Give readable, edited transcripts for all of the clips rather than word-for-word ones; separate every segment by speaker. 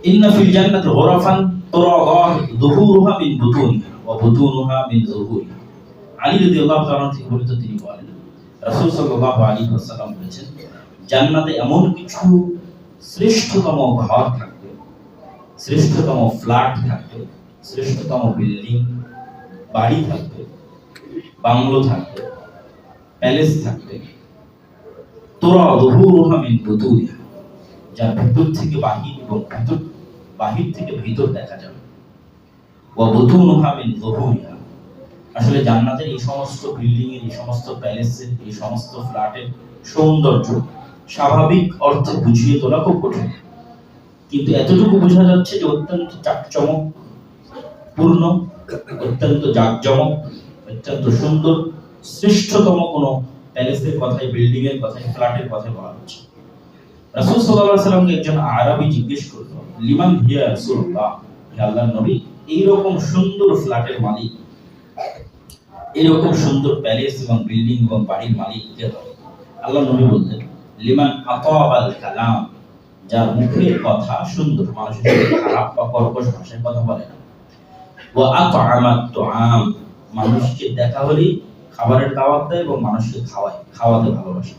Speaker 1: ইন্না ফিল জান্নাতি গুরাফান তুরা যুহুরুহা মিন বুতুনিহা ওয়া বুতুনুহা মিন যুহুরিহা। আলী রাদিয়াল্লাহু তাআলা থেকে বর্ণিত, তিনি বলেন রাসূল সাল্লাল্লাহু আলাইহি ওয়াসাল্লাম বলেছেন, জান্নাতে এমন কিছু শ্রেষ্ঠতম ঘর থাকবে, শ্রেষ্ঠতম ফ্ল্যাট থাকবে, শ্রেষ্ঠতম বিল্ডিং বাড়ি থাকবে, বাংলো থাকবে, প্যালেস থাকবে, তোরা যুহুরুহা মিন বুতুনিহা, যার ভিতর থেকে বাহির এবং বাহির থেকে ভিতর দেখা যাবে, ওয়া বুতুনুহা মিন যুহুরিহা। আসলে জান্নাতের এই সমস্ত বিল্ডিং এর, এই সমস্ত প্যালেসের, এই সমস্ত ফ্ল্যাটের সৌন্দর্য স্বাভাবিক অর্থে বুঝিয়ে তোলা খুব কঠিন, কিন্তু এতটুকু বোঝা যাচ্ছে যে অত্যন্ত চাকচমক পূর্ণ, অত্যন্ত জাঁকজমক, অত্যন্ত সুন্দর, শ্রেষ্ঠতম কোনো প্যালেসের কথাই, বিল্ডিং এর কথাই, ফ্ল্যাটের কথাই বলা হচ্ছে। রাসূল সাল্লাল্লাহু আলাইহি ওয়াসাল্লামকে একজন আরবি জিজ্ঞেস করলো, লিমান হিয়া রাসূলুল্লাহ, হে আল্লাহর নবী, এইরকম সুন্দর ফ্ল্যাটের মালিক, এরকম সুন্দর প্যালেস এবং বিল্ডিং এবং বাড়ির মালিক কে হবে? আল্লাহর নবী বললেন, লিমান আতাবাল কালাম, যার মুখের কথা সুন্দর, মানুষের সাথে খারাপ বা কর্কশ ভাষায় কথা বলে না। ওয়া আতআমাত তুআম, মানুষকে দেখা হলেই খাবারের দাওয়াত দেয় এবং মানুষকে খাওয়ায়, খাওয়াতে ভালোবাসে।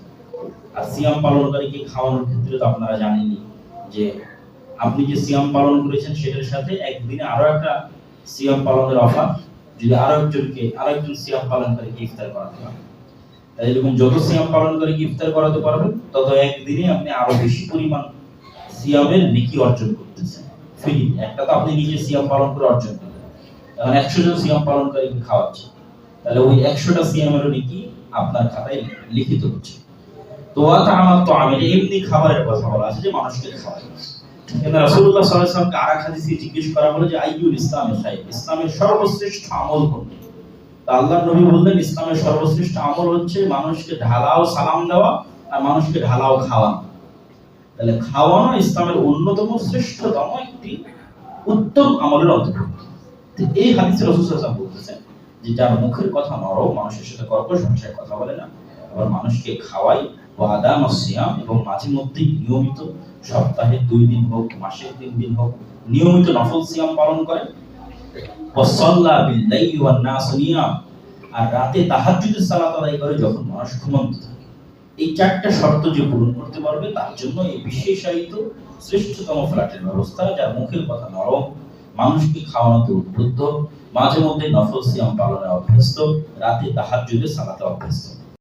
Speaker 1: আর সিয়াম পালনকারীকে খাওয়ানোর ক্ষেত্রে তো আপনারা জানেনই যে আপনি যে সিয়াম পালন করেছেন সেটার সাথে একদিনে আরো একটা সিয়াম পালনের অফার, যদি আরেকজন সিয়াম পালনকারীকে ইফতার করাতে পারেন, তাই এরকম যত সিয়াম পালনকারীকে ইফতার করাতে পারবেন তত একদিনে আপনি আরো বেশি পরিমাণ সিয়ামের নেকি অর্জন করতেছেন ফ্রি। একটা তো আপনি নিজে সিয়াম পালন করে অর্জন করলেন, এখন 100 জন সিয়াম পালনকারীকে খাওয়াচ্ছেন, তাহলে ওই 100টা সিয়ামের নেকি আপনার খাতায় লিখিত হচ্ছে। তো আমার তো আমি এমনি খাবারের কথা বলা আছে যে মানুষকে খাওয়ায়। কিন্তু রাসূলুল্লাহ সাল্লাল্লাহু আলাইহি ওয়াসাল্লামকে আরেক হাদিসে জিজ্ঞেস করা হলো যে আইয়ুল ইসলামে খায়র, ইসলামের সর্বশ্রেষ্ঠ আমল কোনটি? তা আল্লাহর নবী বললেন, ইসলামের সর্বশ্রেষ্ঠ আমল হচ্ছে মানুষকে ঢালাও সালাম দেওয়া আর মানুষকে ঢালাও খাওয়ানো। তাহলে খাওয়ানো ইসলামের অন্যতম শ্রেষ্ঠতম একটি উত্তম আমলের অন্তর্ভুক্ত। এই হাদিসে রাসূল সাল্লাল্লাহু আলাইহি ওয়াসাল্লাম বলতেছেন যে যার মুখের কথা নরম, মানুষের সাথে কর্কশ ভাষায় কথা বলে না, আবার মানুষকে খাওয়ায়, ওয়াদামাস সিয়াম, এবং মাঝে মধ্যে নিয়মিত সপ্তাহে 2 দিন হোক, মাসে 3 দিন হোক, নিয়মিত নফল সিয়াম পালন করে, ওয়াসাল্লা বিল লাইলি ওয়ান নাস নিয়াম, আর রাতে তাহাজ্জুদের সালাত আদায় করে যখন মানুষ ঘুমন্ত থাকে। এই 4টা শর্ত যে পূরণ করতে পারবে তার জন্য এই বিশেষায়িত শ্রেষ্ঠতম ফ্ল্যাটের ব্যবস্থা, যার মুখের কথা নরম, মানুষকে খাওয়ানোতে উদ্বুদ্ধ, মাঝে মধ্যে নফল সিয়াম পালনে অভ্যস্ত, রাতে তাহাজ্জুদের সালাতে অভ্যস্ত।